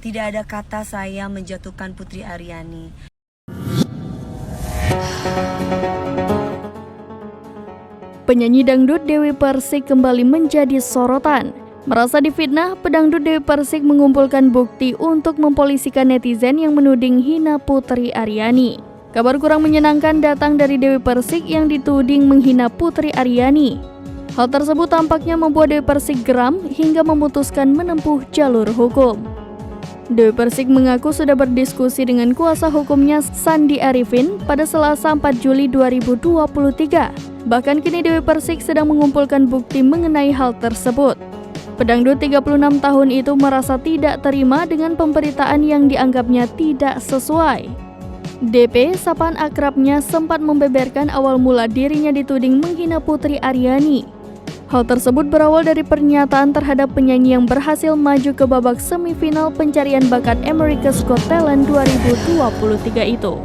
Tidak ada kata saya menjatuhkan Putri Aryani. Penyanyi dangdut Dewi Persik kembali menjadi sorotan. Merasa difitnah, pedangdut Dewi Persik mengumpulkan bukti untuk mempolisikan netizen yang menuding hina Putri Aryani. Kabar kurang menyenangkan datang dari Dewi Persik yang dituding menghina Putri Aryani. Hal tersebut tampaknya membuat Dewi Persik geram hingga memutuskan menempuh jalur hukum. Dewi Persik mengaku sudah berdiskusi dengan kuasa hukumnya Sandi Arifin pada Selasa 4 Juli 2023. Bahkan kini Dewi Persik sedang mengumpulkan bukti mengenai hal tersebut. Pedangdut 36 tahun itu merasa tidak terima dengan pemberitaan yang dianggapnya tidak sesuai. DP, sapaan akrabnya, sempat membeberkan awal mula dirinya dituding menghina Putri Aryani. Hal tersebut berawal dari pernyataan terhadap penyanyi yang berhasil maju ke babak semifinal pencarian bakat America's Got Talent 2023 itu.